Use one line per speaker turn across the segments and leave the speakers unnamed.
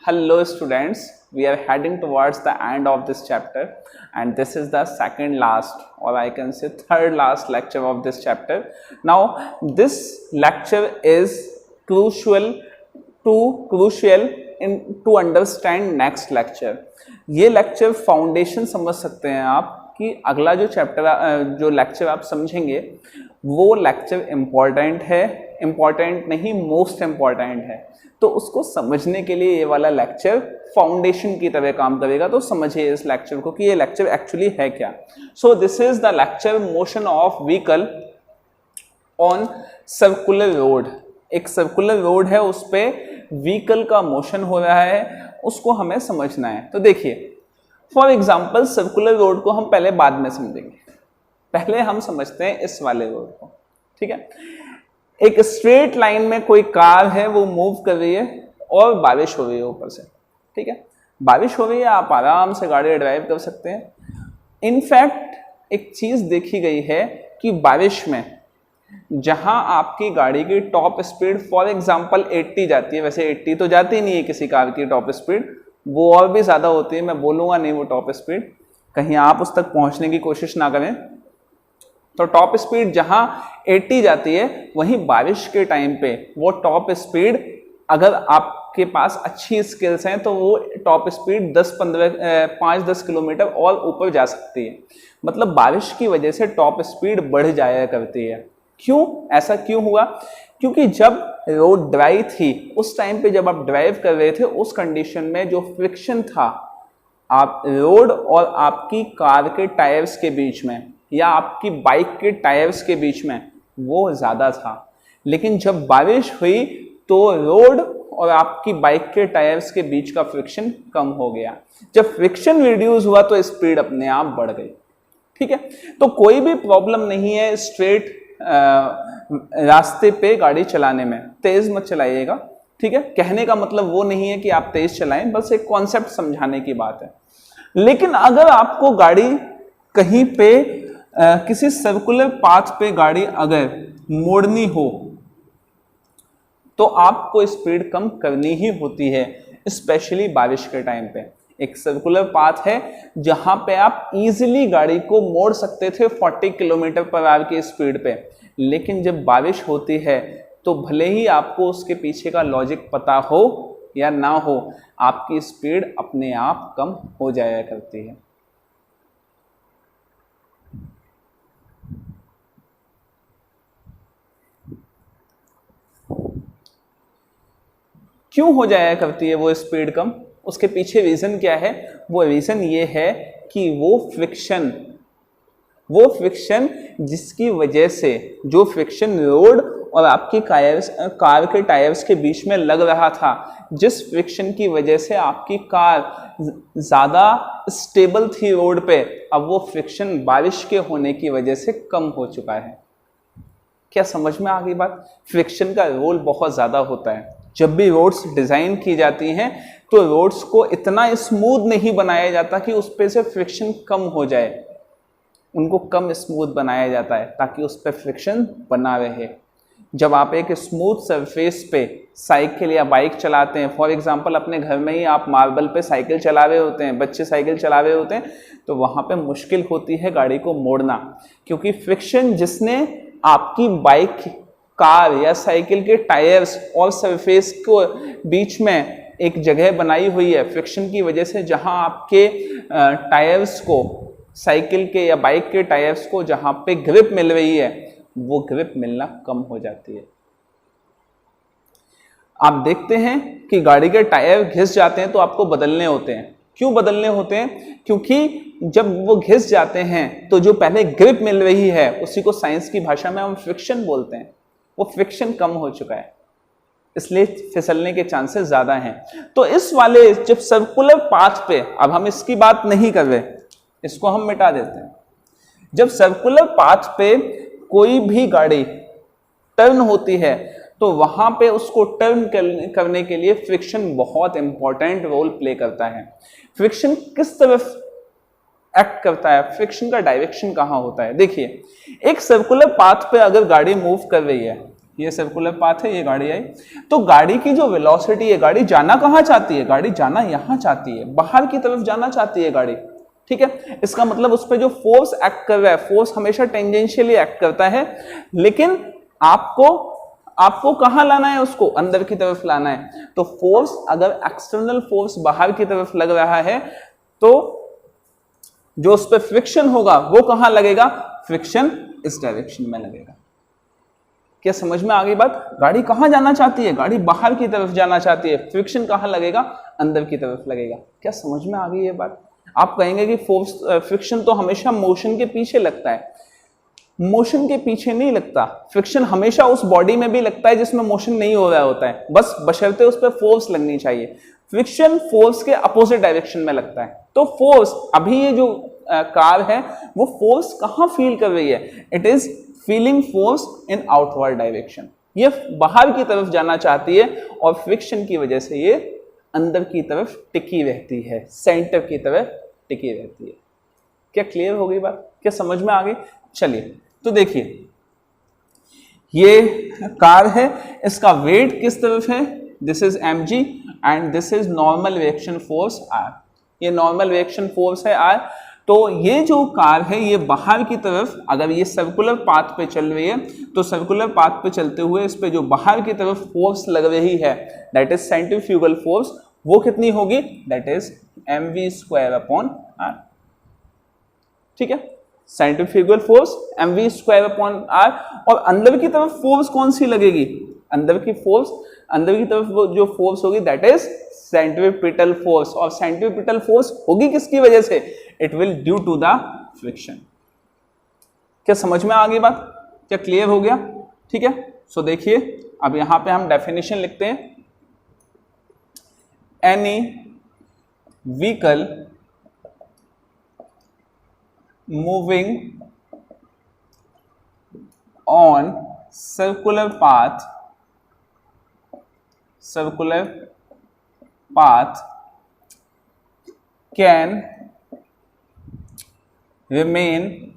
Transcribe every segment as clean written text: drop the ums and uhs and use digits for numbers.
Hello students, we are heading towards the end of this chapter and this is the second last or I can say third last lecture of this chapter. Now this lecture is crucial to understand next lecture. ये lecture foundation समझ सकते हैं आप कि अगला जो chapter जो lecture आप समझेंगे वो लेक्चर इम्पॉर्टेंट है, इम्पॉर्टेंट नहीं मोस्ट इम्पॉर्टेंट है, तो उसको समझने के लिए ये वाला लेक्चर फाउंडेशन की तरह काम करेगा। तो समझिए इस लेक्चर को कि ये लेक्चर एक्चुअली है क्या। So this is the lecture motion of vehicle on circular road. एक सर्कुलर रोड है, उस पर व्हीकल का मोशन हो रहा है, उसको हमें समझना है। तो देखिए फॉर एग्जाम्पल सर्कुलर रोड को हम पहले बाद में समझेंगे, पहले हम समझते हैं इस वाले रोड को। ठीक है, एक स्ट्रेट लाइन में कोई कार है वो मूव कर रही है और बारिश हो रही है ऊपर से। ठीक है, बारिश हो रही है, आप आराम से गाड़ी ड्राइव कर सकते हैं। इनफैक्ट एक चीज देखी गई है कि बारिश में जहां आपकी गाड़ी की टॉप स्पीड फॉर एग्जांपल 80 जाती है, वैसे 80 तो जाती नहीं है किसी कार की टॉप स्पीड, वो और भी ज्यादा होती है, मैं बोलूंगा नहीं वो टॉप स्पीड, कहीं आप उस तक पहुंचने की कोशिश ना करें। तो टॉप स्पीड जहां 80 जाती है, वहीं बारिश के टाइम पे वो टॉप स्पीड, अगर आपके पास अच्छी स्किल्स हैं तो वो टॉप स्पीड 5-10 किलोमीटर और ऊपर जा सकती है। मतलब बारिश की वजह से टॉप स्पीड बढ़ जाया करती है। क्यों, ऐसा क्यों हुआ? क्योंकि जब रोड ड्राई थी उस टाइम पे जब आप ड्राइव कर रहे थे, उस कंडीशन में जो फ्रिक्शन था आप रोड और आपकी कार के टायर्स के बीच में या आपकी बाइक के टायर्स के बीच में, वो ज़्यादा था। लेकिन जब बारिश हुई तो रोड और आपकी बाइक के टायर्स के बीच का फ्रिक्शन कम हो गया। जब फ्रिक्शन रिड्यूस हुआ तो स्पीड अपने आप बढ़ गई। ठीक है, तो कोई भी प्रॉब्लम नहीं है स्ट्रेट रास्ते पे गाड़ी चलाने में, तेज मत चलाइएगा। ठीक है, कहने का मतलब वो नहीं है कि आप तेज चलाएं, बस एक कॉन्सेप्ट समझाने की बात है। लेकिन अगर आपको गाड़ी कहीं पे किसी सर्कुलर पाथ पे गाड़ी अगर मोड़नी हो तो आपको स्पीड कम करनी ही होती है, स्पेशली बारिश के टाइम पे। एक सर्कुलर पाथ है जहां पे आप इजीली गाड़ी को मोड़ सकते थे 40 किलोमीटर पर आवर की स्पीड पे, लेकिन जब बारिश होती है तो भले ही आपको उसके पीछे का लॉजिक पता हो या ना हो, आपकी स्पीड अपने आप कम हो जाया करती है। क्यों हो जाया करती है वो स्पीड कम? उसके पीछे रीजन क्या है? वो रीजन ये है कि वो फ्रिक्शन जिसकी वजह से, जो फ्रिक्शन रोड और आपकी कार के टायर्स के बीच में लग रहा था, जिस फ्रिक्शन की वजह से आपकी कार ज्यादा स्टेबल थी रोड पे, अब वो फ्रिक्शन बारिश के होने की वजह से कम हो चुका है। क्या समझ में आ गई बात? फ्रिक्शन का रोल बहुत ज्यादा होता है। जब भी रोड्स डिजाइन की जाती हैं तो रोड्स को इतना स्मूथ नहीं बनाया जाता कि उस पे से फ्रिक्शन कम हो जाए, उनको कम स्मूथ बनाया जाता है ताकि उस पर फ्रिक्शन बना रहे। जब आप एक स्मूथ सरफेस पे साइकिल या बाइक चलाते हैं, फॉर एग्जांपल अपने घर में ही आप मार्बल पे साइकिल चला रहे होते हैं, बच्चे साइकिल चला रहे होते हैं, तो वहां पे मुश्किल होती है गाड़ी को मोड़ना, क्योंकि फ्रिक्शन जिसने आपकी बाइक, कार या साइकिल के टायर्स और सरफेस को बीच में एक जगह बनाई हुई है, फ्रिक्शन की वजह से जहां आपके टायर्स को, साइकिल के या बाइक के टायर्स को जहां पे ग्रिप मिल रही है, वो ग्रिप मिलना कम हो जाती है। आप देखते हैं कि गाड़ी के टायर घिस जाते हैं तो आपको बदलने होते हैं। क्यों बदलने होते हैं? क्योंकि जब वो घिस जाते हैं तो जो पहले ग्रिप मिल रही है उसी को साइंस की भाषा में हम फ्रिक्शन बोलते हैं, वो फ्रिक्शन कम हो चुका है, इसलिए फिसलने के चांसेस ज्यादा हैं। तो इस वाले जब सर्कुलर पाथ पे, अब हम इसकी बात नहीं कर रहे, इसको हम मिटा देते हैं। जब सर्कुलर पाथ पे कोई भी गाड़ी टर्न होती है तो वहां पे उसको टर्न करने के लिए फ्रिक्शन बहुत इंपॉर्टेंट रोल प्ले करता है। फ्रिक्शन किस तरफ एक्ट करता है? फ्रिक्शन का डायरेक्शन कहाँ होता है? देखिए, एक सर्कुलर पाथ पे अगर गाड़ी मूव कर रही है ये सर्कुलर पाथ है, ये गाड़ी आई, तो गाड़ी की जो वेलोसिटी है, गाड़ी जाना कहाँ चाहती है, गाड़ी जाना यहाँ चाहती है, बाहर की तरफ जाना चाहती है गाड़ी, ठीक है। इसका मतलब उस पर जो फोर्स एक्ट कर रहा है, फोर्स हमेशा टेंजेंशियली एक्ट करता है, लेकिन आपको कहां लाना है, उसको अंदर की तरफ लाना है। तो फोर्स अगर एक्सटर्नल फोर्स बाहर की तरफ लग रहा है तो जो उस पर फ्रिक्शन होगा वो कहां लगेगा, फ्रिक्शन इस डायरेक्शन में लगेगा। क्या समझ में आ गई बात? गाड़ी कहां जाना चाहती है, गाड़ी बाहर की तरफ जाना चाहती है, फ्रिक्शन कहां लगेगा, अंदर की तरफ लगेगा। क्या समझ में आ गई ये बात? आप कहेंगे कि फोर्स फ्रिक्शन तो हमेशा मोशन के पीछे लगता है, मोशन के पीछे नहीं लगता, फ्रिक्शन हमेशा उस बॉडी में भी लगता है जिसमें मोशन नहीं हो रहा होता है, बस बशर्ते उस पर फोर्स लगनी चाहिए। फ्रिक्शन फोर्स के अपोजिट डायरेक्शन में लगता है। तो फोर्स, अभी ये जो कार है वो फोर्स कहां फील कर रही है, it is feeling force in outward direction, ये बाहर की तरफ जाना चाहती है और फ्रिक्शन की वजह से ये अंदर की तरफ टिकी रहती है, सेंटर की तरफ टिकी रहती है। क्या क्लियर हो गई बात? क्या समझ में आ गई? चलिए तो देखिए, ये कार है, इसका वेट किस तरफ है, this is mg and this is normal reaction force r, ये नॉर्मल रिएक्शन फोर्स है r। तो ये जो कार है ये बाहर की तरफ, अगर ये सर्कुलर पाथ पे चल रही है तो सर्कुलर पाथ पे चलते हुए इस पे जो बाहर की तरफ फोर्स लग रही है दैट इज सेंट्रीफ्यूगल फोर्स, वो कितनी होगी, दैट इज mv²/r, ठीक है, सेंट्रीफ्यूगल फोर्स mv²/r। और अंदर की तरफ फोर्स कौन सी लगेगी, अंदर की तरफ जो फोर्स होगी दैट इज सेंट्रीपिटल फोर्स, और सेंट्रीपिटल फोर्स होगी किसकी वजह से, it will due to the friction. क्या समझ में आ गई बात? क्या क्लियर हो गया? ठीक है, सो देखिए अब यहां पे हम डेफिनेशन लिखते हैं, any vehicle moving on circular path can remain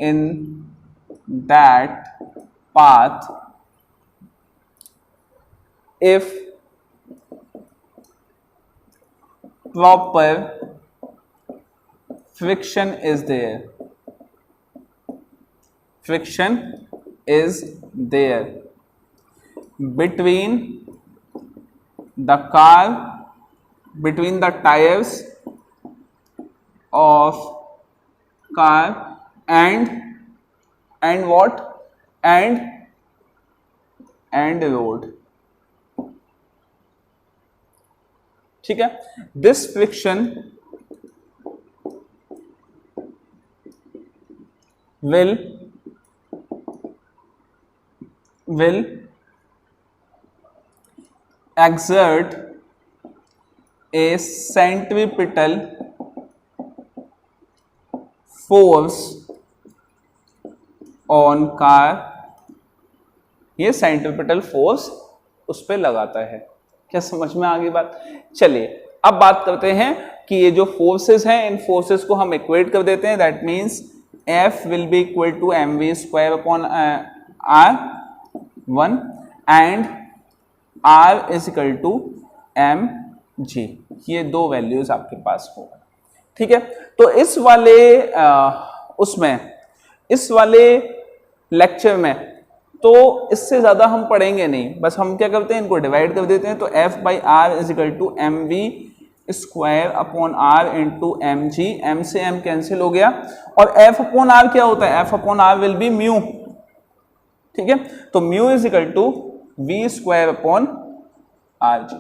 in that path if proper friction is there, friction is there between the car, between the tires of car and what, and road, ठीक है। This friction will exert a centripetal force on car, ये centripetal force उस पर लगाता है। क्या समझ में आ गई बात? चलिए अब बात करते हैं कि ये जो फोर्सेस हैं, इन फोर्सेस को हम इक्वेट कर देते हैं, that means F will be equal to mv²/r1 and R is equal to mg, ये दो वैल्यूज आपके पास होगा, ठीक है। तो इस वाले लेक्चर में तो इससे ज्यादा हम पढ़ेंगे नहीं, बस हम क्या करते हैं, इनको डिवाइड कर देते हैं। तो F/r is equal to mv²/r into mg, m से m कैंसिल हो गया, और F/r क्या होता है, F/r विल बी म्यू, ठीक है। तो mu is equal to v²/rg,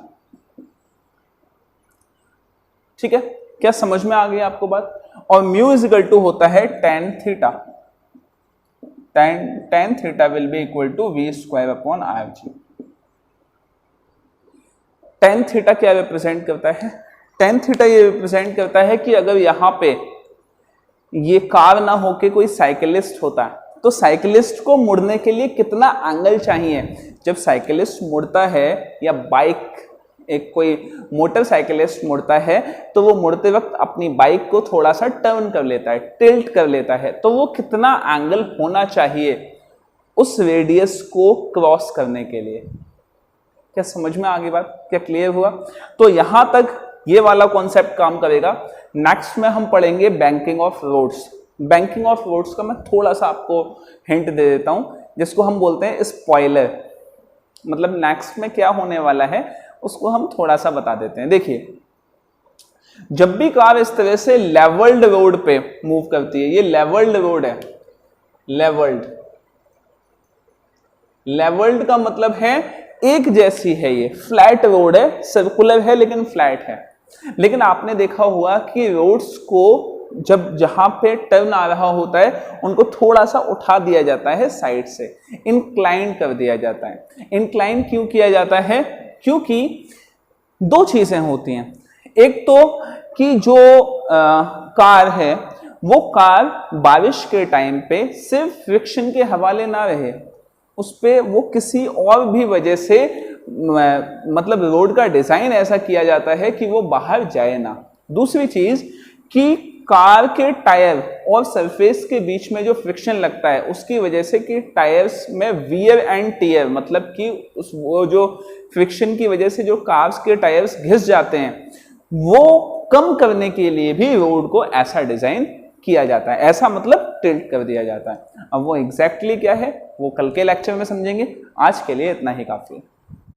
ठीक है। क्या समझ में आ गई आपको बात? और म्यू इज इक्वल टू होता है tan theta, tan theta will be equal to v²/rg। tan theta क्या रिप्रेजेंट करता है, tan थीटा ये रिप्रेजेंट करता है कि अगर यहाँ पे ये कार ना होके कोई साइकिलिस्ट होता है तो साइकिलिस्ट को मुड़ने के लिए कितना एंगल चाहिए। जब साइकिलिस्ट मुड़ता है या बाइक एक कोई मोटरसाइकिलिस्ट मुड़ता है तो वो मुड़ते वक्त अपनी बाइक को थोड़ा सा टर्न कर लेता है, टिल्ट कर लेता है, तो वो कितना एंगल होना चाहिए उस रेडियस को क्रॉस करने के लिए। क्या समझ में आ गई बात? क्या क्लियर हुआ? तो यहां तक ये वाला कॉन्सेप्ट काम करेगा। नेक्स्ट में हम पढ़ेंगे banking of roads. Banking of roads का मैं थोड़ा सा आपको हिंट दे देता हूं, जिसको हम बोलते हैं स्पॉइलर। मतलब नेक्स्ट में क्या होने वाला है उसको हम थोड़ा सा बता देते हैं। देखिए, जब भी कार इस तरह से लेवल्ड रोड पे मूव करती है, ये लेवल्ड रोड है, लेवल्ड का मतलब है एक जैसी है, ये फ्लैट रोड है, सर्कुलर है लेकिन फ्लैट है। लेकिन आपने देखा होगा कि रोड्स को जब जहां पे टर्न आ रहा होता है उनको थोड़ा सा उठा दिया जाता है साइड से, इंक्लाइन कर दिया जाता है। इंक्लाइन क्यों किया जाता है? क्योंकि दो चीजें होती हैं। एक तो कि जो कार है वो कार बारिश के टाइम पे सिर्फ फ्रिक्शन के हवाले ना रहे, उस पे वो किसी और भी वजह से मतलब रोड का डिजाइन ऐसा किया जाता है कि वो बाहर जाए ना। दूसरी चीज कि कार के टायर और सरफेस के बीच में जो फ्रिक्शन लगता है उसकी वजह से कि टायर्स में वियर एंड टियर, मतलब कि वो जो फ्रिक्शन की वजह से जो कार्स के टायर्स घिस जाते हैं वो कम करने के लिए भी रोड को ऐसा डिजाइन किया जाता है, ऐसा मतलब टिल्ट कर दिया जाता है। अब वो एग्जैक्टली क्या है वो कल के लेक्चर में समझेंगे। आज के लिए इतना ही काफी है।